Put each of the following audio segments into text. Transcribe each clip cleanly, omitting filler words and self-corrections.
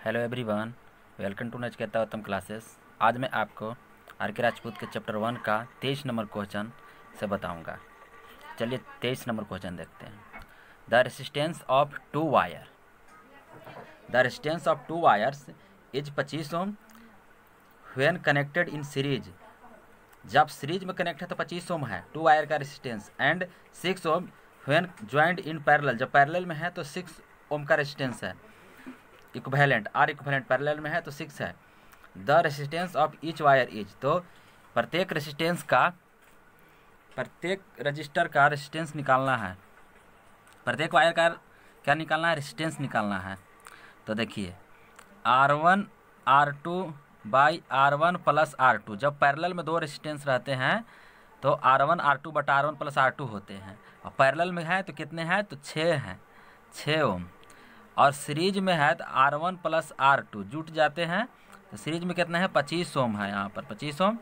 Hello everyone, welcome to Nachiketa Uttam classes. आज मैं आपको आर के राजपूत के चैप्टर 1 का 23 नंबर क्वेश्चन से बताऊंगा। चलिए 23 नंबर क्वेश्चन देखते हैं। The resistance of two wire is 25 ohm when connected in series. जब सीरीज में कनेक्ट है तो 25 ओम है टू वायर का resistance, and 6 ohm when joint in parallel. जब पैरेलल में है तो 6 ओम का रेसिस्टेंस है। इक्विवेलेंट आर इक्विवेलेंट पैरेलल में है तो 6 है। The resistance of each wire is, तो प्रत्येक रजिस्टर का रेसिस्टेंस निकालना है। प्रत्येक वायर का क्या निकालना है? रेसिस्टेंस निकालना है। तो देखिए R1 R2 by R1 plus R2। जब पैरेलल में दो रेसिस्टेंस रहते हैं तो R1 R2 बटा R1 प्लस R2 होते हैं, और पैरेलल में है तो कितने हैं? तो 6 हैं, 6 ओम। और सीरीज में है तो R1 प्लस R2 जुट जाते हैं, तो सीरीज में कितना है? 25 ओम है, यहाँ पर 25 ओम।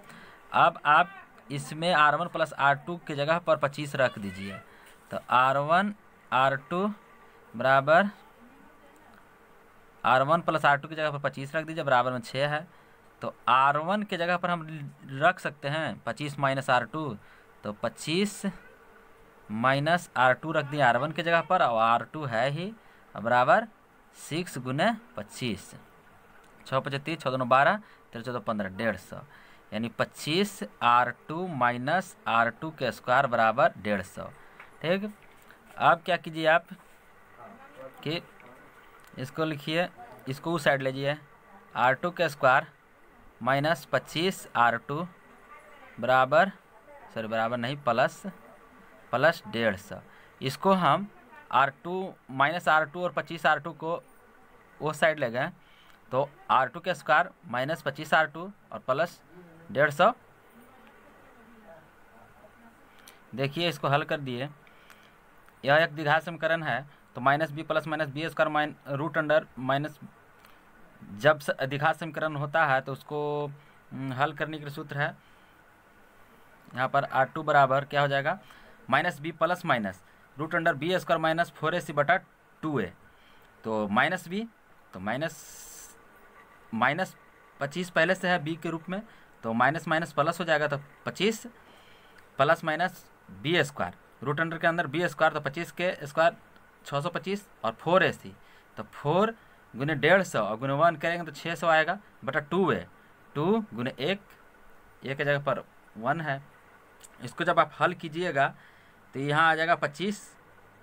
अब आप इसमें R1 प्लस R2 की जगह पर 25 रख दीजिए, तो R1 R2 बराबर R1 प्लस R2 की जगह पर 25 रख दीजिए, बराबर में 6 है। तो R1 की जगह पर हम रख सकते हैं 25 माइनस R2, तो 25 माइनस R2 रख दिए R1 की जगह पर, और R2 है ही बराबर 6 गुने 25, 6 25 6 2 12 13 14 15 150, यानी 25 R2 माइनस R2 के स्क्वायर बराबर 150। ठीक, अब क्या कीजिए आप कि इसको लिखिए, इसको उस साइड लीजिए। R2 के स्क्वायर माइनस 25 R2 बराबर प्लस 150। इसको हम R2 माइनस R2 और 25 R2 को वो साइड ले गए, तो R2 के स्क्वायर माइनस 25 R2 और प्लस 150। देखिए इसको हल कर दिए, यह एक द्विघात समीकरण है, तो minus B plus minus B square root under minus. जब द्विघात समीकरण होता है तो उसको हल करने के सूत्र है, यहाँ पर R2 बराबर क्या हो जाएगा? Minus B plus minus root under b square minus 4ac बटा 2a। तो माइनस बी, तो माइनस 25 पहले से है बी के रूप में, तो माइनस माइनस प्लस हो जाएगा, तो 25 plus minus B square root under के अंदर बी स्क्वायर, तो 25 के स्क्वायर 625 और 4ac, तो 4 गुने 150 और गुने 1 करेंगे तो 600 आएगा बटा 2a। 2 गुने 1 की जगह पर 1 है। इसको जब आप हल कीजिएगा तो यहाँ आ जाएगा 25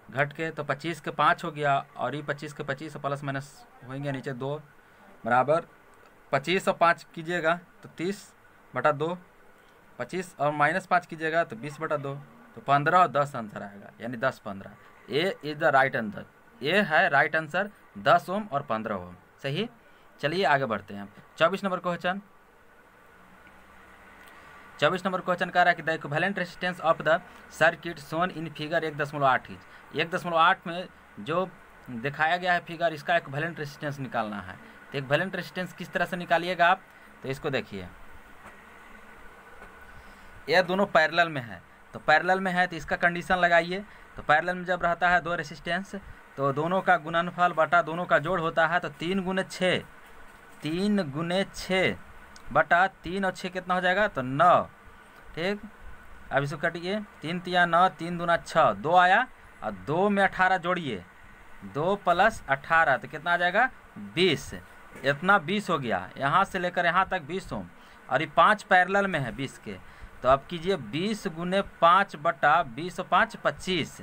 घट के, तो 25 के 5 हो गया, और ये 25 के 25 प्लस माइनस होंगे नीचे 2 बराबर 25 और 5 कीजिएगा तो 30 बटा 2, 25 और माइनस 5 कीजिएगा तो 20 बटा 2, तो 15 और 10 आंसर आएगा, यानी 10 15। ए इज द राइट आंसर, ए है राइट आंसर, 10 ओम और 15 ओम। सही, चलिए आगे बढ़ते हैं। 24 नंबर क्वेश्चन कह रहा है कि the equivalent resistance of the circuit shown in figure 1.8 is. 1.8 में जो दिखाया गया है फिगर, इसका इक्विवेलेंट रेजिस्टेंस निकालना है। तो इक्विवेलेंट रेजिस्टेंस किस तरह से निकालिएगा आप? तो इसको देखिए, ये दोनों पैरेलल में है, तो पैरेलल में है तो इसका कंडीशन लगाइए। तो पैरेलल में जब रहता है दो रेजिस्टेंस, तो दोनों का गुणनफल बटा दोनों का जोड़ होता है, तो 3 गुने 6 बटा 3 और 6 कितना हो जाएगा? तो 9। ठीक, अब इसको कटिए, 3 तिया 9, 3 दूना 6, 2 आया, और 2 में 18 जोड़िए, 2 प्लस 18 तो कितना आ जाएगा? 20। इतना 20 हो गया, यहाँ से लेकर यहाँ तक 20 ओम, और ये 5 पैरेलल में है 20 के, तो अब कीजिए 20 गुने 5 बटा 20 और 5 25।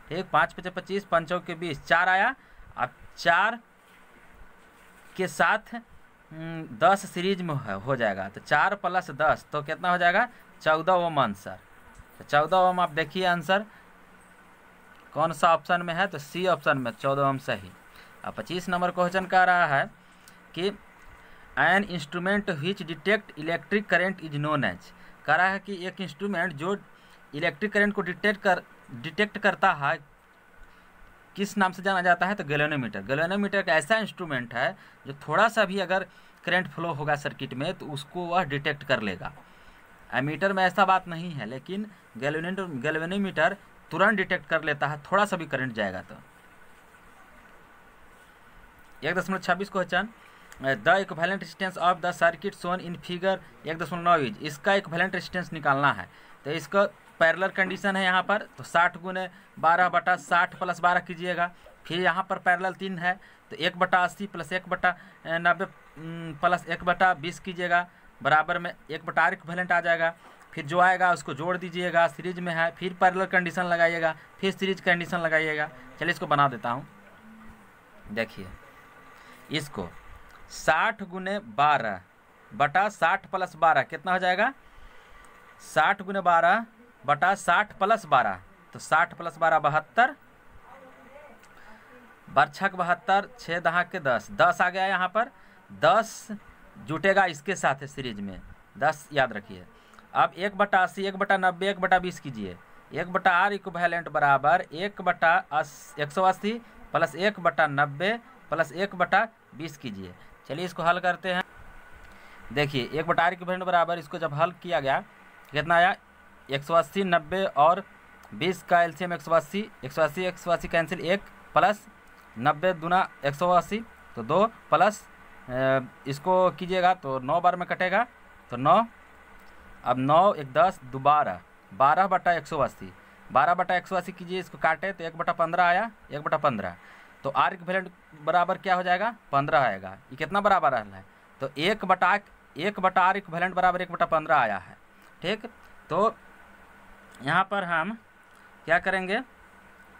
ठीक, 5 5 25, 5 के 20, 4 आया। अब 4 के साथ 10 सीरीज में हो जाएगा, तो 4 प्लस 10 तो कितना हो जाएगा? 14 ओम आंसर। तो 14 ओम आप देखिए आंसर कौन सा ऑप्शन में है? तो सी ऑप्शन में 14 ओम सही। अब 25 नंबर क्वेश्चन कह रहा है कि an instrument which detect electric current is known as. कह रहा है कि एक इंस्ट्रूमेंट जो इलेक्ट्रिक करंट को डिटेक्ट करता है, किस नाम से जाना जाता है? तो गैल्वेनोमीटर। गैल्वेनोमीटर एक ऐसा इंस्ट्रूमेंट है जो थोड़ा सा भी अगर करंट फ्लो होगा सर्किट में तो उसको वह डिटेक्ट कर लेगा। एमीटर में ऐसा बात नहीं है, लेकिन गैल्वेनोमीटर तुरंत डिटेक्ट कर लेता है थोड़ा सा भी करंट जाएगा तो। 1.26 question the equivalent resistance of the circuit shown in figure 1.9 is, इसका इक्विवेलेंट रेजिस्टेंस निकालना है। तो इसका पैरेलल कंडीशन है यहाँ पर, तो 60 गुने 12/60 प्लस 12 कीजिएगा। फिर यहाँ पर पैरेलल 3 है, तो 1/80 प्लस 1/90 प्लस 1/20 कीजिएगा, बराबर में 1/R इक्विवेलेंट आ जाएगा। फिर जो आएगा उसको जोड़ दीजिएगा, सीरीज में है, फिर पैरेलल कंडीशन लगाइएगा, फिर सीरीज कंडीशन लगाइएगा। चलिए इसको बना देता हूँ। देखिए इसको 60 गुने 12/60 प्लस 12 कितना हो जाएगा, 60 गुने 12/60 प्लस 12, तो 60 प्लस 12 72, 72 6 10 के 10 आ गया। यहाँ पर 10 जुटेगा इसके साथ है सीरीज में, 10 याद रखिए। अब 1/80 1/90 1/20 कीजिए, 1/R इक्विवेलेंट बराबर 1/180 प्लस 1/90 प्लस 1/20 कीजिए। चलिए इसको हल करते हैं। देखिए 1/R इक्विवेलेंट बराबर, इसको जब हल किया गया कितना आया, 180 90 और 20 का एलसीएम 180, 180 कैंसिल, 1 प्लस 90 दूना 180, तो 2 प्लस इसको कीजिएगा तो 9 बार में कटेगा, तो 9, अब 9 1 10 2 12, 12/180, 12/180 कीजिए, इसको काटे तो 1/15 आया, 1/15, तो आर इक्विवेलेंट बराबर क्या हो जाएगा, 15 आएगा। ये कितना बराबर है, तो 1/R इक्विवेलेंट बराबर 1/15 आया है। ठीक, तो यहाँ पर हम क्या करेंगे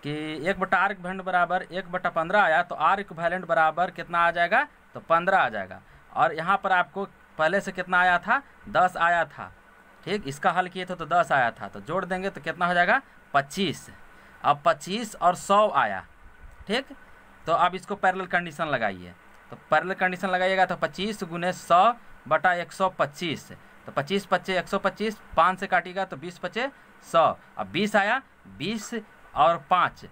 कि 1/R इक्विवेलेंट बराबर 1/15 आया, तो R इक्विवेलेंट बराबर कितना आ जाएगा, तो 15 आ जाएगा। और यहाँ पर आपको पहले से कितना आया था, 10 आया था। ठीक, इसका हल किए थे तो 10 आया था, तो जोड़ देंगे तो कितना हो जाएगा, 25। अब 25 और 100 आया। ठीक, तो अब इसको पैरेलल कंडीशन लगाइए, तो पैरेलल कंडीशन लगाइएगा तो 25 गुने 100/125, तो 25 25 125, 5 से काटिएगा तो 20 25 100। अब 20 आया, 20 और 5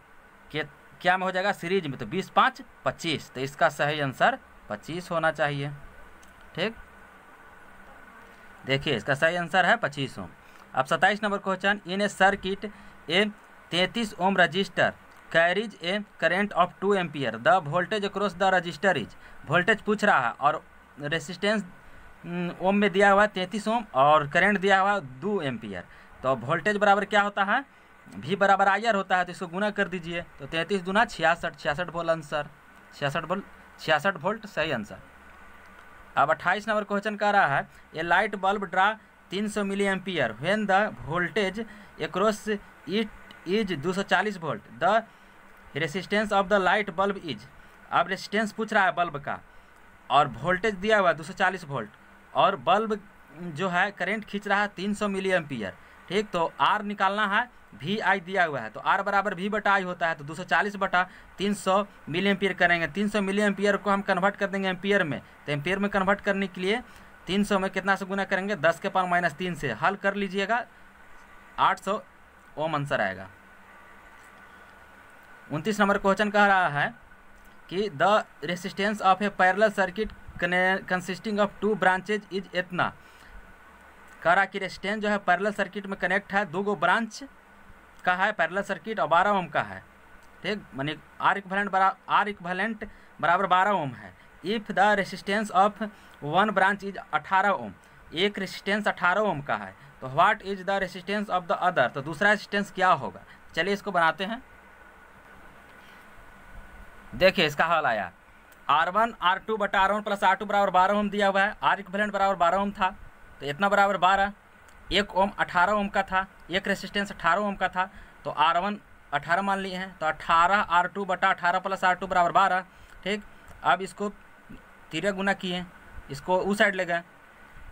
के क्या में हो जाएगा, सीरीज में, तो 20 5 25, तो इसका सही आंसर 25 होना चाहिए। ठीक, देखिए इसका सही आंसर है 25 ओम। अब 27 number question, in a circuit a 33 ohm resistor carries a current of 2 ampere, the voltage across the resistor is, voltage पूछ रहा है और रेसिस्टेंस ओम में दिया हुआ है 33 ओम और करंट दिया हुआ है 2 एम्पियर। तो वोल्टेज बराबर क्या होता है, V बराबर IR होता है, तो इसको गुना कर दीजिए, तो 33 दूना 66, 66 वोल्ट आंसर, 66 वोल्ट सही आंसर। अब 28 नंबर क्वेश्चन कह रहा है, a light bulb draw 300 milli ampere when the voltage across it is 240 volt, the resistance of the light bulb is. अब रेसिस्टेंस पूछ रहा है बल्ब का और वोल्टेज दिया हुआ है 240 वोल्ट और बल्ब जो है करंट खींच रहा है 300 मिली एम्पियर। ठीक, तो R निकालना है, VI दिया हुआ है, तो R बराबर V/I होता है, तो 240/300 मिली एम्पियर करेंगे। 300 मिली एम्पियर को हम कन्वर्ट कर देंगे एम्पियर में, तो एम्पियर में कन्वर्ट करने के लिए 300 में कितना से गुना करेंगे, 10 के पावर -3 से, हल कर लीजिएगा, 800 ओम आंसर आएगा। 29 नंबर क्वेश्चन कह रहा है कि the resistance of A parallel circuit consisting of 2 branches is इतना। कह रहा कि रेसिस्टेंस जो है पैरेलल सर्किट में कनेक्ट है, 2 ब्रांच का है पैरेलल सर्किट और 12 ओम का है। ठीक, मानी R इक्विवेलेंट बराबर 12 ओम है। If the resistance of 1 branch is 18 ओम, एक रेसिस्टेंस 18 ओम का है, तो what is the resistance of the other, तो दूसरा रेसिस्टेंस क्या होगा। चलिए इसको बनाते हैं। देखिए इसका हल आया, R1 R2/R1 प्लस R2 बराबर 12 ओम दिया हुआ है, R इक्विवेलेंट बराबर 12 ओम था, तो इतना बराबर 12, 1 ओम 18 ओम का था, एक रेसिस्टेंस 18 ओम का था, तो R1 18 मान लिए हैं, तो 18 R2/18 प्लस R2 बराबर 12। ठीक, अब इसको 3 गुना किए, इसको उस साइड ले गए,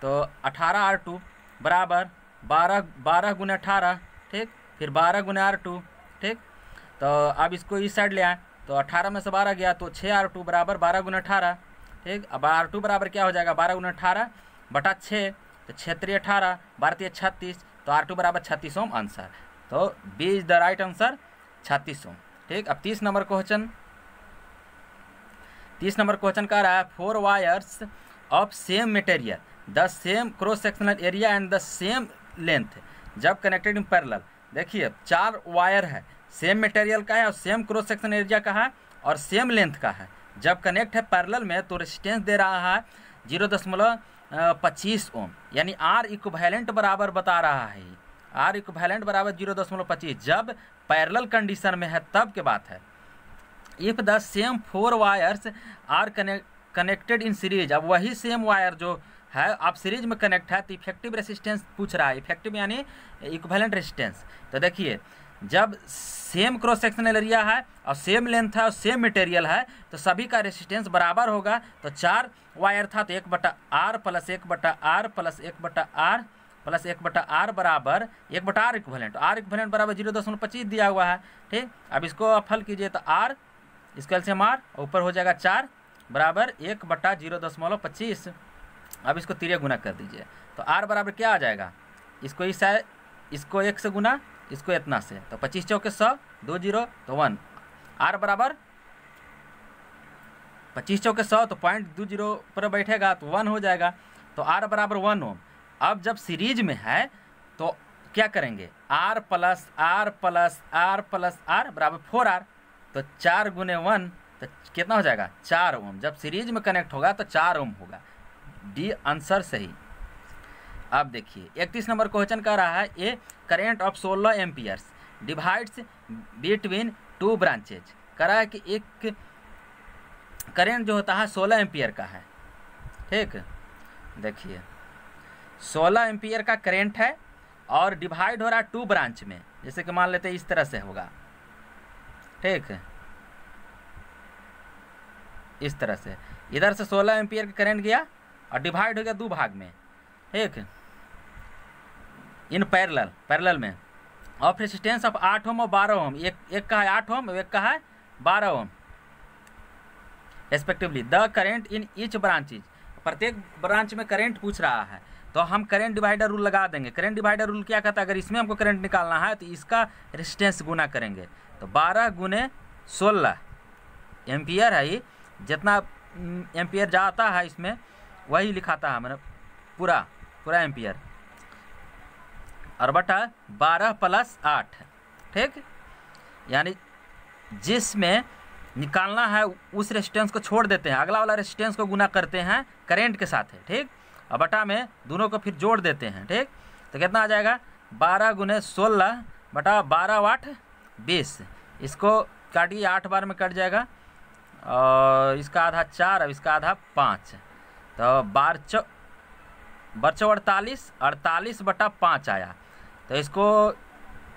तो 18 R2 बराबर 12 गुना 18। ठीक, फिर 12 गुना R2। ठीक, तो अब इसको इस साइड ले आए, तो 18 में से 12 गया, तो 6 R2 बराबर 12 गुना 18। ठीक, अब R2 बराबर क्या हो जाएगा, 12 गुना 18/6, तो 6 18, 12 36, तो R2 बराबर 36 ओम आंसर, तो B is the right answer, 36 ओम। ठीक, अब 30 नंबर क्वेश्चन कह रहा है, 4 wires of same material the same cross sectional area and the same length जब कनेक्टेड इन पैरेलल। देखिए 4 वायर है, सेम मटेरियल का है और सेम क्रॉस सेक्शन एरिया का है और सेम लेंथ का है, जब कनेक्ट है पैरेलल में तो रेजिस्टेंस दे रहा है 0.25 ओम, यानी आर इक्विवेलेंट बराबर बता रहा है, आर इक्विवेलेंट बराबर 0.25 जब पैरेलल कंडीशन में है तब के बात है। If the same 4 wires are connected in series, अब वही सेम वायर जो है आप सीरीज में कनेक्ट है तो इफेक्टिव रेजिस्टेंस पूछ रहा है, इफेक्टिव यानी इक्विवेलेंट रेजिस्टेंस। तो देखिए जब सेम क्रॉस सेक्शनल एरिया है और सेम लेंथ है और सेम मटेरियल है तो सभी का रेजिस्टेंस बराबर होगा। तो 4 वायर था तो 1/r plus 1/r plus 1/r plus 1/r बराबर 1/r इक्विवेलेंट, r इक्विवेलेंट बराबर 0.25 दिया हुआ है। ठीक, अब इसको आप हल कीजिए तो r इसका एलसीएम r ऊपर हो जाएगा 4 बराबर 1/0.25। अब इसको तिरिया गुना कर दीजिए तो r बराबर क्या आ जाएगा, इसको 1 से गुना, इसको इतना से, तो 25 चौके 100, 2 0 तो 1, r बराबर 25 चौके 100 तो 0.20 पर बैठेगा तो 1 हो जाएगा, तो r बराबर 1 ओम। अब जब सीरीज में है तो क्या करेंगे, r plus r plus r plus r बराबर 4r, तो 4 गुने 1 तो कितना हो जाएगा 4 ओम। जब सीरीज में कनेक्ट होगा तो 4 ओम होगा, डी आंसर सही। अब देखिए 31 नंबर क्वेश्चन कह रहा है a current of 16 amperes divides between 2 branches, कह रहा है कि एक करेंट जो होता है 16 एम्पियर का है। ठीक, देखिए 16 एम्पियर का करेंट है और डिवाइड हो रहा है 2 ब्रांच में, जैसे कि मान लेते हैं इस तरह से होगा। ठीक, इस तरह से इधर से 16 एम्पियर का करंट गया और डिवाइड हो गया 2 भाग में। ठीक, इन पैरेलल में ऑफ रेजिस्टेंस ऑफ 8 ओम और 12 ओम, एक का है 8 ओम एक का है 12 ohm respectively. The current in each branches, प्रत्येक ब्रांच में करंट पूछ रहा है तो हम करंट डिवाइडर रूल लगा देंगे। करंट डिवाइडर रूल क्या कहता है, अगर इसमें हमको करंट निकालना है तो इसका रेजिस्टेंस गुना करेंगे, तो 12 गुने 16 एम्पियर है, ये जितना एम्पियर जाता है इसमें वही लिखाता है, मतलब पूरा एम्पियर, और बटा 12 प्लस 8। ठीक, यानी जिसमें निकालना है उस रेजिस्टेंस को छोड़ देते हैं, अगला वाला रेजिस्टेंस को गुना करते हैं करंट के साथ है। ठीक, और बटा में दोनों को फिर जोड़ देते हैं। ठीक, तो कितना आ जाएगा 12 गुने 16 बटा 12 8 20, इसको काटिए 8 बार में कट जाएगा और इसका आधा 4 और इसका आधा 5, तो 12 48 48 बटा 5 आया। तो इसको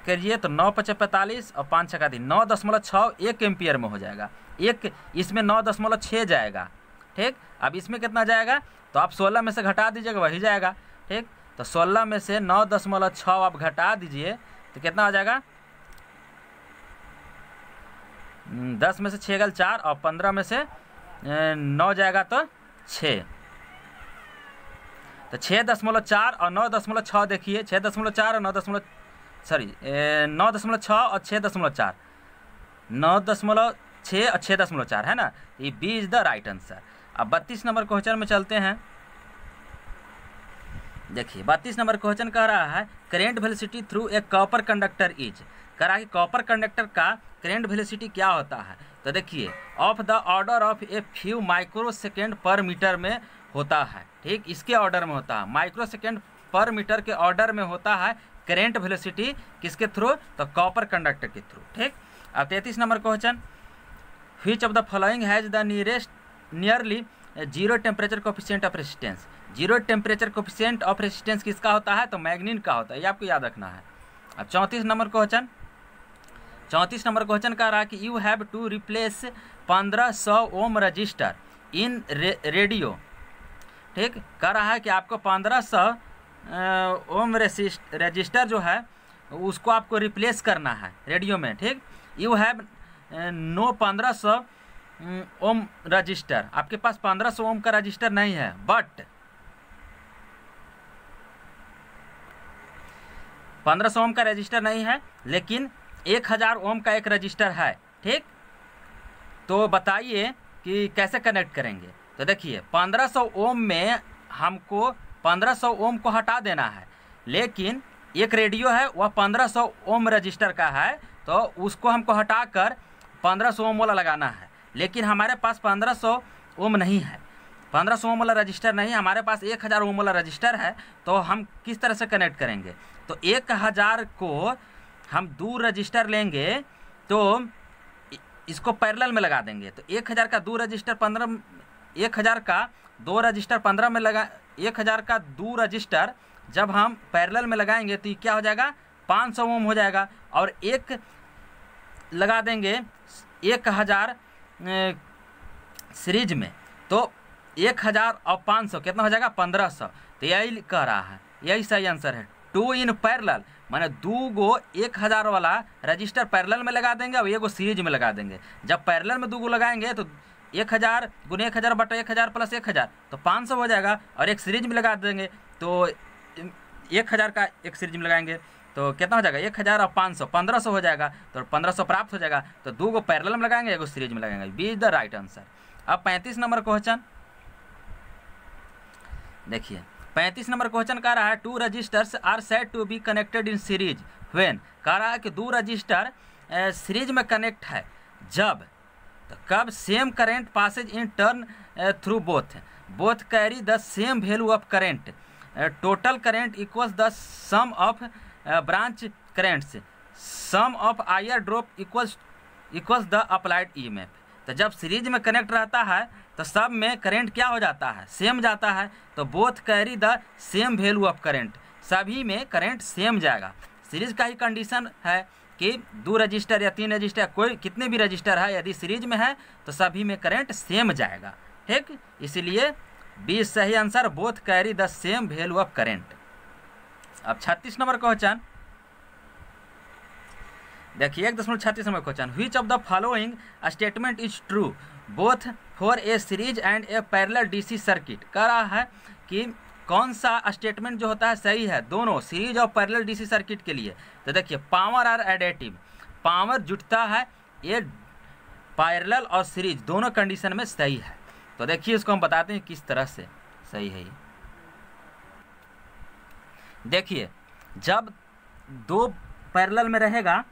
करिए तो 9 5 45 और 5 6 9.6 1 एम्पियर में हो जाएगा। एक इसमें 9.6 जाएगा। ठीक, अब इसमें कितना जाएगा, तो आप 16 में से घटा दीजिएगा वही जाएगा। ठीक, तो 16 में से 9.6 आप घटा दीजिए तो कितना हो जाएगा, 10 में से 6 गल 4 और 15 में से 9 जाएगा तो 6, तो 6.4 और 9.6 देखिए 6.4 और 9.6 और 6.4, 9.6 और 6.4 है ना, ये B is the right answer. अब 32 नंबर क्वेश्चन में चलते हैं। देखिए 32 नंबर क्वेश्चन कह रहा है current velocity through a copper conductor is, कह रहा है कि कॉपर कंडक्टर का करेंट वेलोसिटी क्या होता है। तो देखिए of the order of a few micro second पर मीटर में होता है। ठीक, इसके ऑर्डर में होता है, माइक्रो सेकेंड पर मीटर के ऑर्डर में होता है करेंट वेलोसिटी, किसके थ्रू, तो कॉपर कंडक्टर के थ्रू। ठीक, अब 33 number question, which of the following has the nearly 0 temperature coefficient of resistance. 0 temperature coefficient of resistance किसका होता है, तो मैग्नीन का होता है, ये आपको याद रखना है। अब 34 नंबर क्वेश्चन कह रहा है कि you have to replace 1500 ohm resistor in radio. ठीक, कह रहा है कि आपको 1500 ओम रजिस्टर जो है उसको आपको रिप्लेस करना है रेडियो में। ठीक, you have no 1500 ohm resistor, आपके पास 1500 ओम का रजिस्टर नहीं है, बट 1500 ओम का रजिस्टर नहीं है लेकिन 1000 ओम का एक रजिस्टर है। ठीक, तो बताइए कि कैसे कनेक्ट करेंगे। तो देखिए 1500 ओम में हमको 1500 ओम को हटा देना है, लेकिन एक रेडियो है वह 1500 ओम रजिस्टर का है, तो उसको हमको हटाकर 1500 ओम वाला लगाना है। लेकिन हमारे पास 1500 ओम नहीं है, 1500 ओम वाला रजिस्टर नहीं, हमारे पास 1000 ओम वाला रजिस्टर है। तो हम किस तरह से कनेक्ट करेंगे? तो 1000 को हम दूर रजिस्टर लेंगे तो इसको पैरेलल में लगा देंगे। तो 1000 का दो रजिस्टर 15, 1000 का दो रजिस्टर 15 में लगा, 1000 का दो रजिस्टर जब हम पैरेलल में लगाएंगे तो ये क्या हो जाएगा? 500 ओम हो जाएगा। और एक लगा देंगे 1000 सीरीज में, तो 1000 और 500 कितना हो जाएगा? 1500। तो यही कह रहा है, यही सही आंसर है। 2 इन पैरेलल माने 2 गो 1000 वाला रजिस्टर पैरेलल में लगा देंगे और एगो सीरीज में लगा देंगे। जब पैरेलल में 2 गो लगाएंगे तो 1000 गुने 1000 बटा 1000 प्लस 1000 तो 500 हो जाएगा। और एक सीरीज में लगा देंगे तो 1000 का एक सीरीज में लगाएंगे तो कितना हो जाएगा? 1000 और 500 1500 हो जाएगा। तो 1500 प्राप्त हो जाएगा। तो 2 गो पैरेलल में लगाएंगे, एगो सीरीज में लगाएंगे। B is the right answer. अब 35 नंबर क्वेश्चन देखिए, 35 नंबर क्वेश्चन कह रहा है 2 resistors are said to be connected in series when. कह रहा है कि 2 रजिस्टर सीरीज में कनेक्ट है जब, तो कब? Same current passes in turn through both carry the same value of current, total current equals the sum of branch currents, sum of IR drop equals the applied EMF. तो जब series में connect रहता है तो सब में current क्या हो जाता है? सेम जाता है। तो both carry the same value of current, सभी में करंट सेम जाएगा। सीरीज का ही कंडीशन है कि 2 रजिस्टर या 3 रजिस्टर, कोई कितने भी रजिस्टर है, यदि सीरीज में है तो सभी में करंट सेम जाएगा। ठीक, इसलिए बी सही answer, both carry the same value of current. अब 36 नंबर क्वेश्चन देखिए, 1.36 number question, which of the following statement is true both for a series and A parallel DC circuit. कह रहा है कि कौन सा स्टेटमेंट जो होता है सही है दोनों सीरीज और पैरेलल डीसी सर्किट के लिए। तो देखिए, पावर आर एडिटिव, पावर जुटता है, ये पैरेलल और सीरीज दोनों कंडीशन में सही है। तो देखिए इसको हम बताते हैं किस तरह से सही है ये। देखिए, जब 2 पैरेलल में रहेगा,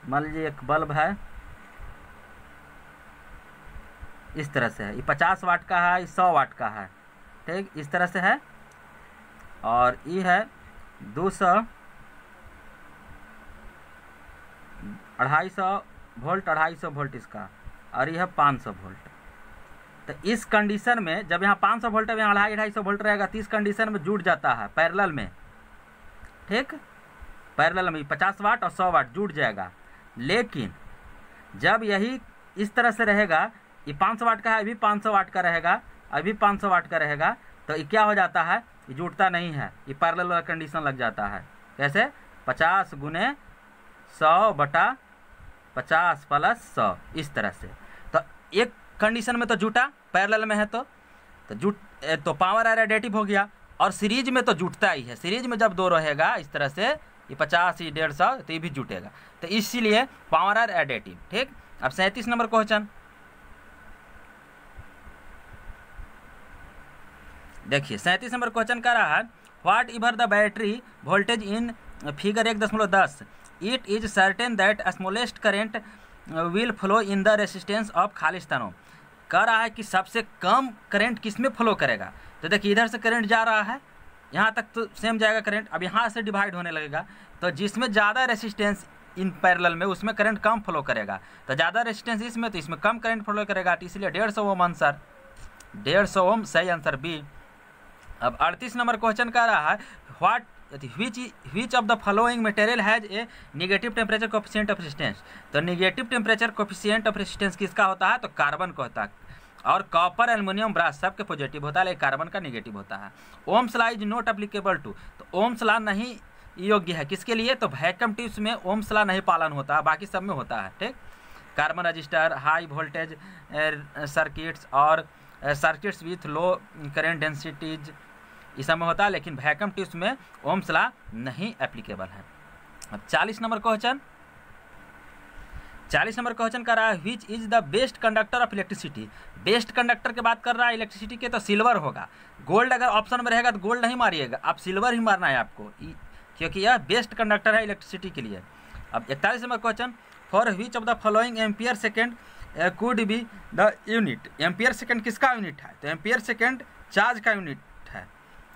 मान लीजिए एक बल्ब है, इस तरह से है, ये 50 वाट का है, ये 100 वाट का है। ठीक, इस तरह से है। और ये है 200, 250 वोल्ट, 250 वोल्ट इसका, और ये है 500 वोल्ट। तो इस कंडीशन में जब यहाँ 500 वोल्ट है, यहाँ 250 वोल्ट रहेगा, तो इस कंडीशन में जुड़ जाता है पैरेलल में। ठीक, पैरेलल में 50 वाट और 100 वाट जुड़ जाएगा। लेकिन जब यही इस तरह से रहेगा, ये 500 वाट का है, अभी 500 वाट का रहेगा, अभी 500 वाट का रहेगा, तो ये क्या हो जाता है? ये जुड़ता नहीं है, ये पैरेलल वाला कंडीशन लग जाता है। कैसे? 50 गुने 100 बटा 50 प्लस 100, इस तरह से। तो एक कंडीशन में तो जुटा, पैरेलल में है तो पावर एडिटिव हो गया। और सीरीज में तो जुटता ही है, सीरीज में जब 2 रहेगा इस तरह से, ये 50, ये 150, तो ये भी जुटेगा। तो इसीलिए पावर आर एडिटिव। ठीक, अब 37 नंबर क्वेश्चन देखिए, 37 नंबर क्वेश्चन का रहा है, whatever the battery voltage in figure 1.10 it is certain that smallest current will flow in the resistance of खालिस्तानो। कह रहा है कि सबसे कम करंट किस में फ्लो करेगा। तो देखिए, इधर से करंट जा रहा है, यहाँ तक तो सेम जाएगा करंट, अब यहाँ से डिवाइड होने लगेगा। तो जिसमें ज़्यादा रेसिस्टेंस इन पैरेलल में, उसमें करंट कम फ्लो करेगा। तो ज़्यादा रेसिस्टेंस इसमें, तो इसमें कम करंट फ्लो करेगा। तो इसलिए 150 ओम आंसर, 150 ओम सही आंसर बी। अब 38 नंबर क्वेश्चन का रहा है, what which of the following material has a negative temperature coefficient of resistance. तो negative temperature coefficient of resistance किसका होता है? तो कार्बन का होता है। और कॉपर, एल्युमिनियम, ब्रास सबके पॉजिटिव होता है, लेकिन कार्बन का नेगेटिव होता है। Ohm's law is not applicable to. तो ओम्स लॉ नहीं योग्य है किसके लिए? तो वैक्यूम ट्यूब्स में ओम्स लॉ नहीं पालन होता है, बाकी सब में होता है। ठीक, carbon resistor, high voltage circuits और circuits with low current densities, इस सब में होता है, लेकिन वैक्यूम ट्यूब्स में ओम्स लॉ नहीं एप्लीकेबल है। अब 40 नंबर क्वेश्चन कर रहा है, which is the best conductor of electricity. Best conductor की बात कर रहा है इलेक्ट्रिसिटी के, तो सिल्वर होगा। गोल्ड अगर ऑप्शन में रहेगा तो गोल्ड नहीं मारिएगा, आप सिल्वर ही मारना है आपको, क्योंकि यह बेस्ट कंडक्टर है इलेक्ट्रिसिटी के लिए। अब 41 number question, for which of the following ampere second could be the unit. Ampere second किसका यूनिट है? तो एम्पियर सेकेंड चार्ज का यूनिट है,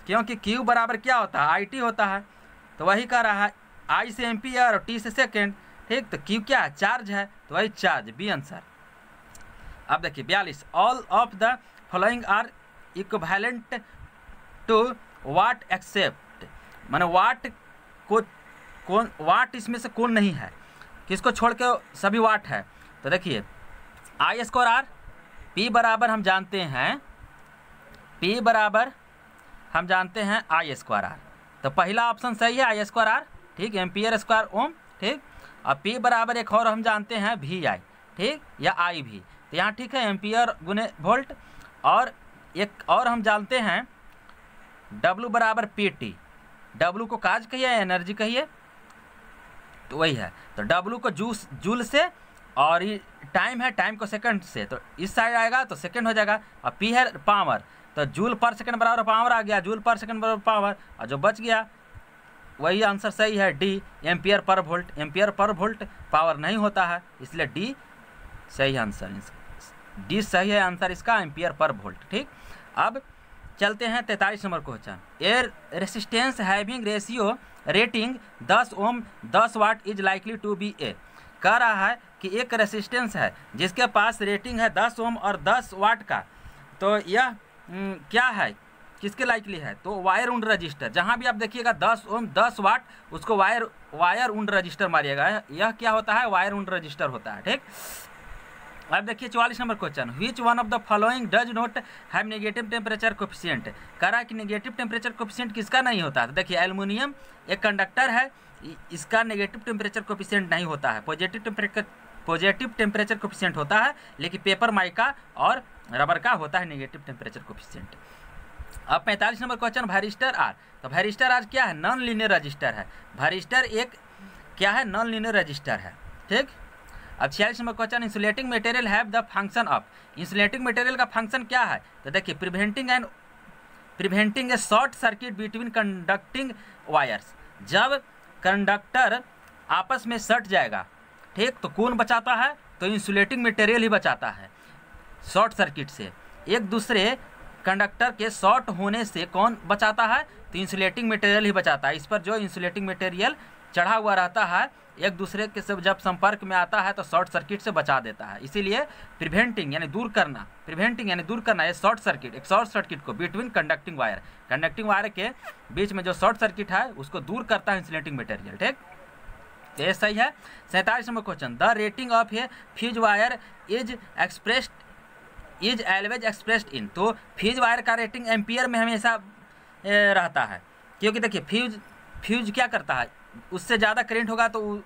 क्योंकि क्यू बराबर क्या होता है? आई टी होता है। तो वही कह रहा है, आई से एम्पियर और टी से सेकेंड, ठीक। तो क्यू क्या है? चार्ज है, तो वही चार्ज, बी आंसर। अब देखिए 42, all of the following are equivalent to watt except, माने वाट को कौन, वाट इसमें से कौन नहीं है, किसको छोड़ के सभी वाट है। तो देखिए आई स्क्वायर आर, पी बराबर हम जानते हैं, पी बराबर हम जानते हैं आई स्क्वायर आर। तो पहला ऑप्शन सही है, आई स्क्वायर आर, ठीक, एम्पियर स्क्वायर ओम, ठीक। और पी बराबर एक और हम जानते हैं वी आई, ठीक, या आई भी, तो यहाँ ठीक है एम्पियर गुने वोल्ट। और एक और हम जानते हैं डब्लू बराबर पी टी, डब्लू को काज कहिए, एनर्जी कहिए, तो वही है। तो डब्लू को जूल से, और ये टाइम है, टाइम को सेकंड से, तो इस साइड आएगा तो सेकंड हो जाएगा। और पी है पावर, तो जूल पर सेकंड बराबर पावर आ गया, जूल पर सेकंड बराबर पावर, और जो बच गया वही आंसर सही है, D, ampere per volt. Ampere per volt power नहीं होता है, इसलिए डी सही आंसर, डी सही है आंसर इसका, एम्पियर पर वोल्ट, ठीक। अब चलते हैं 43 number question. Air resistance having ratio rating 10 ohm 10 watt is likely to be a. कह रहा है कि एक रेसिस्टेंस है जिसके पास रेटिंग है 10 ओम और 10 वाट का, तो यह क्या है, किसके लाइकली है? तो वायर उंड रजिस्टर, जहाँ भी आप देखिएगा 10 ओम 10 वाट, उसको वायर उंड रजिस्टर मारिएगा, यह क्या होता है? वायर उंड रजिस्टर होता है, ठीक। अब देखिए 44 number question, which one of the following does not have negative temperature coefficient. कह रहा है कि नेगेटिव टेम्परेचर कोफिशिएंट किसका नहीं होता है? तो देखिए एल्युमिनियम एक कंडक्टर है, इसका नेगेटिव टेम्परेचर कोफिशिएंट नहीं होता है, पॉजिटिव टेम्परेचर कोफिशिएंट होता है, लेकिन पेपर, माइका और रबर का होता है नेगेटिव टेम्परेचर कोफिशिएंट। अब 45 नंबर क्वेश्चन, वायरिस्टर आर। तो वायरिस्टर आर क्या है? नॉन लीनियर रजिस्टर है। वायरिस्टर एक क्या है? नॉन लीनियर रजिस्टर है, ठीक। अब 46 number question, insulating material have the function of. Insulating material का फंक्शन क्या है? तो देखिए प्रिवेंटिंग ए short circuit between conducting wires. जब कंडक्टर आपस में सट जाएगा, ठीक, तो कौन बचाता है? तो इंसुलेटिंग मटेरियल ही बचाता है शॉर्ट सर्किट से। एक दूसरे कंडक्टर के शॉर्ट होने से कौन बचाता है? तो इंसुलेटिंग मटेरियल ही बचाता है। इस पर जो इंसुलेटिंग मटेरियल चढ़ा हुआ रहता है, एक दूसरे के से जब संपर्क में आता है तो शॉर्ट सर्किट से बचा देता है। इसीलिए प्रिवेंटिंग यानी दूर करना, ये शॉर्ट सर्किट, एक शॉर्ट सर्किट को बिटवीन कंडक्टिंग वायर के बीच में जो शॉर्ट सर्किट है उसको दूर करता है इंसुलेटिंग मटेरियल, ठीक। तो ये सही है। 47 number question, the rating of A fuse wire is always expressed in. तो फ्यूज वायर का रेटिंग एम्पियर में हमेशा रहता है, क्योंकि देखिए फ्यूज क्या करता है, उससे ज़्यादा करंट होगा तो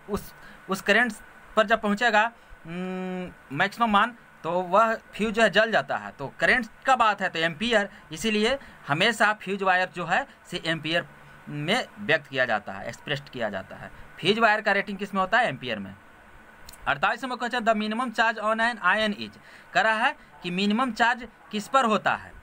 उस करंट पर जब पहुंचेगा मैक्सिमम मान, तो वह फ्यूज जो है जल जाता है। तो करंट का बात है तो एम्पियर, इसीलिए हमेशा फ्यूज वायर जो है से एम्पियर में व्यक्त किया जाता है, एक्सप्रेस्ड किया जाता है। फ्यूज वायर का रेटिंग किस में होता है? एम्पियर में। 48 number question, the minimum charge on an ion is. कह रहा है कि मिनिमम चार्ज किस पर होता है,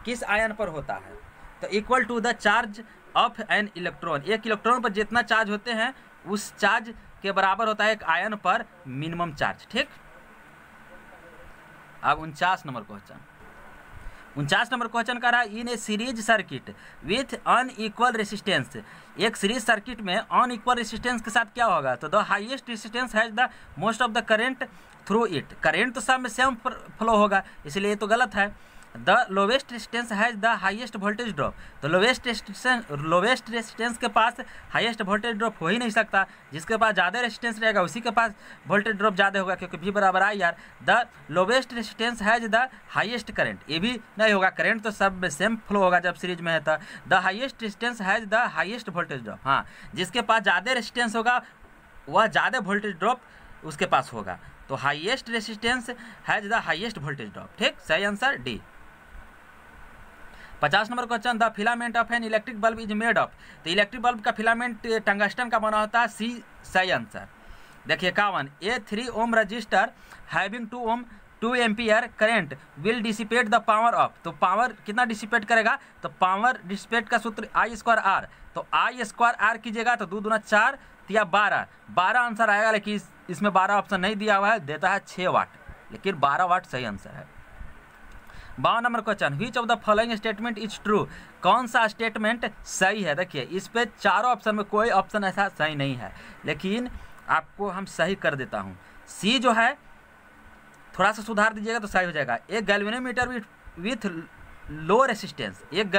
किस आयन पर होता है? तो equal to the charge of an electron. एक इलेक्ट्रॉन पर जितना चार्ज होते हैं उस चार्ज के बराबर होता है एक आयन पर मिनिमम चार्ज, ठीक। अब 49 नंबर क्वेश्चन कर रहा है, in a series circuit with unequal resistance. एक सीरीज सर्किट में अनइक्वल रेसिस्टेंस के साथ क्या होगा? तो the highest resistance has the most of the current through it. Current तो सब में सेम फ्लो होगा, इसलिए तो गलत है। The lowest resistance has the highest voltage drop. तो लोवेस्ट रेसिस्टेंस के पास हाईएस्ट वोल्टेज ड्रॉप हो ही नहीं सकता। जिसके पास ज़्यादा रेसिस्टेंस रहेगा उसी के पास वोल्टेज ड्रॉप ज़्यादा होगा, क्योंकि V बराबर I R. The lowest resistance has the highest current, ये भी नहीं होगा, करंट तो सब में सेम फ्लो होगा जब सीरीज में है। तो the highest resistance has the highest voltage drop. हाँ, जिसके पास ज़्यादा रेसिस्टेंस होगा वह ज़्यादा वोल्टेज ड्रॉप उसके पास होगा। तो highest resistance has the highest voltage drop, ठीक, सही answer D. 50 number question, the filament of an electric bulb is made of. तो इलेक्ट्रिक बल्ब का फिलामेंट टंगस्टन का बना होता है, सी सही आंसर। देखिए 51, a 3 ohm resistor having 2 ampere current will dissipate the power of. तो पावर कितना डिसिपेट करेगा? तो पावर डिसिपेट का सूत्र आई स्क्वायर आर। तो आई स्क्वायर आर कीजिएगा तो 2 दूना 4 या 12 आंसर आएगा, लेकिन इसमें 12 ऑप्शन नहीं दिया हुआ है, देता है 6 वाट। लेकिन 12 वाट सही आंसर है। 52 number question, which of the following statement is true, कौन सा स्टेटमेंट सही है। देखिए इस पे चारों ऑप्शन में कोई ऑप्शन ऐसा सही नहीं है, लेकिन आपको हम सही कर देता हूँ। सी जो है थोड़ा सा सुधार दीजिएगा तो सही हो जाएगा। एक गैल्वेनोमीटर विथ लो रेसिस्टेंस, एक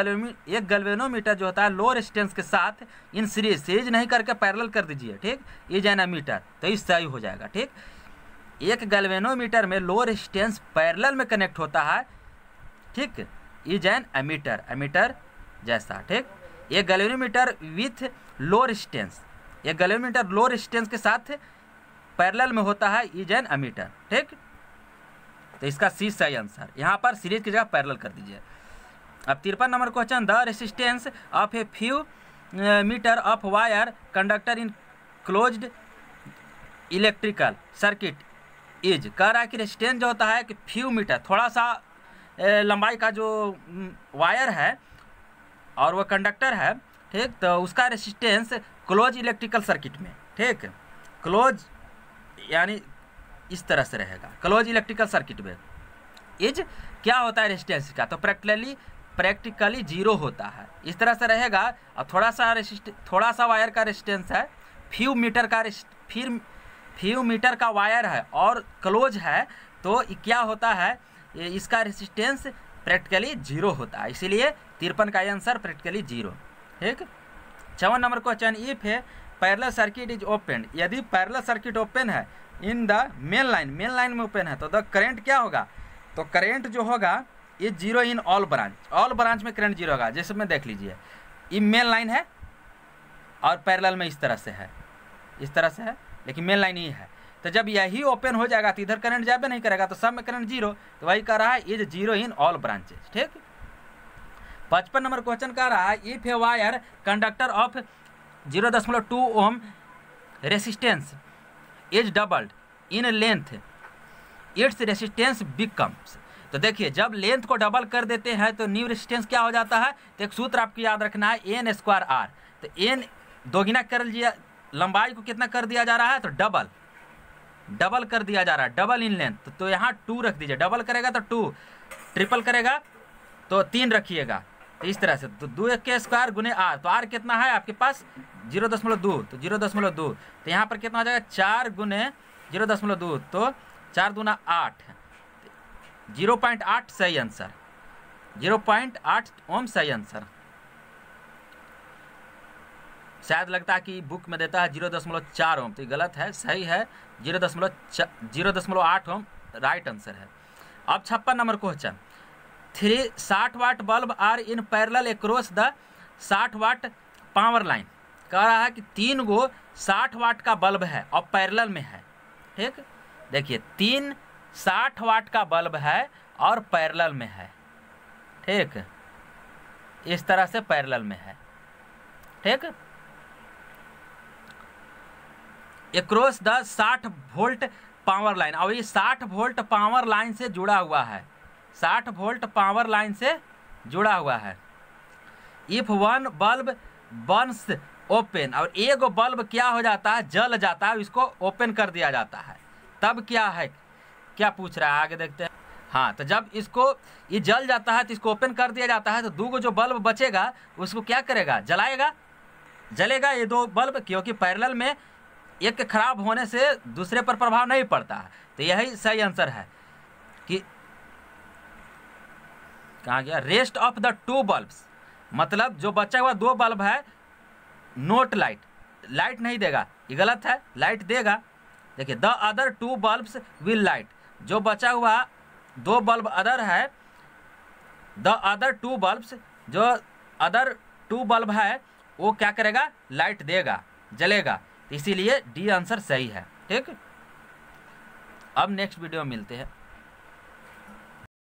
गैल्वेनोमीटर जो होता है लो रेसिस्टेंस के साथ इन सीरीज नहीं करके पैरेलल कर दीजिए, ठीक, इज एन एमीटर, तो इस सही हो जाएगा। ठीक, एक गैल्वेनोमीटर में लो रेसिस्टेंस पैरेलल में कनेक्ट होता है, ठीक, इज एन एमीटर, एमीटर जैसा। ठीक, एक गैल्वेनोमीटर विथ लो रेसिस्टेंस, एक गैल्वेनोमीटर लो रेसिस्टेंस के साथ पैरेलल में होता है, इज एन एमीटर। ठीक, तो इसका सी सही आंसर, यहाँ पर सीरीज की जगह पैरेलल कर दीजिए। अब 53 number question, the resistance of a few metre of wire conductor in closed electrical circuit is, कह रहा है कि रेसिस्टेंस जो होता है कि फ्यू मीटर, थोड़ा सा लंबाई का जो वायर है और वो कंडक्टर है, ठीक, तो उसका रेसिस्टेंस क्लोज इलेक्ट्रिकल सर्किट में, ठीक, क्लोज यानी इस तरह से रहेगा, क्लोज इलेक्ट्रिकल सर्किट में इज क्या होता है रेसिस्टेंस का, तो प्रैक्टिकली जीरो होता है, इस तरह से रहेगा। अब थोड़ा सा वायर का रेसिस्टेंस है, फ्यू मीटर का वायर है और क्लोज है, तो क्या होता है, इसका रेसिस्टेंस प्रैक्टिकली जीरो होता है, इसीलिए 53 का आंसर प्रैक्टिकली जीरो। ठीक, 54 नंबर क्वेश्चन, इफ है पैरेलल सर्किट इज ओपन, यदि पैरेलल सर्किट ओपन है इन द मेन लाइन में ओपन है, तो द करेंट क्या होगा, तो करेंट जो होगा ये जीरो इन ऑल ब्रांच में करंट जीरो होगा। जैसे में देख लीजिए ये मेन लाइन है और पैरेलल में इस तरह से है, लेकिन मेन लाइन ही है, तो जब यही ओपन हो जाएगा तो इधर करंट जाबे नहीं करेगा, तो सब में करंट जीरो, तो वही कह रहा है is zero in all branches. ठीक, 55 नंबर क्वेश्चन कह रहा है, if a wire conductor of 0.2 ohm resistance is doubled in length its resistance becomes, तो देखिए जब लेंथ को डबल कर देते हैं तो न्यू रेसिस्टेंस क्या हो जाता है, तो एक सूत्र आपको याद रखना है, एन स्क्वायर आर, तो एन दोगुना कर लिया, लंबाई को कितना कर दिया जा रहा है, तो डबल कर दिया जा रहा है, डबल इन लेंथ, तो यहाँ 2 रख दीजिए, डबल करेगा तो 2, ट्रिपल करेगा तो 3 रखिएगा, तो इस तरह से, तो 2 के स्क्वायर गुने आर, तो आर कितना है आपके पास 0.2, तो 0.2, तो यहाँ पर कितना हो जाएगा 4 गुने 0.2, तो 4 दूना 8, 0.8 सही आंसर, 0.8 ओम सही आंसर। शायद लगता है कि बुक में देता है 0.4 ओम, तो ये गलत है, सही है 0.8 ओम राइट आंसर है। अब 56 number question, 60 watt bulb are in parallel across the 60 watt power line, कह रहा है कि 3 गो 60 वाट का बल्ब है और पैरेलल में है। ठीक, देखिए 3 60 वाट का बल्ब है और पैरेलल में है, ठीक, इस तरह से पैरेलल में है। ठीक, across the 60 volt power line, और ये 60 वोल्ट पावर लाइन से जुड़ा हुआ है, 60 वोल्ट पावर लाइन से जुड़ा हुआ है। If one bulb Burns open, और एक बल्ब क्या हो जाता है, जल जाता है, इसको ओपन कर दिया जाता है, तब क्या है, क्या पूछ रहा है आगे देखते हैं। हाँ, तो जब इसको ये जल जाता है तो इसको ओपन कर दिया जाता है, तो 2 जो बल्ब बचेगा उसको क्या करेगा, जलेगा ये 2 बल्ब, क्योंकि पैरेलल में एक के खराब होने से दूसरे पर प्रभाव नहीं पड़ता है, तो यही सही आंसर है कि कहाँ गया, रेस्ट ऑफ द 2 बल्ब्स, मतलब जो बचा हुआ 2 बल्ब है नोट लाइट नहीं देगा, ये गलत है, लाइट देगा। देखिए the other 2 bulbs will light, जो बचा हुआ 2 बल्ब अदर है, द अदर 2 बल्ब्स, जो अदर 2 बल्ब है वो क्या करेगा, लाइट देगा, जलेगा, इसीलिए डी आंसर सही है। ठीक, अब नेक्स्ट वीडियो में मिलते हैं।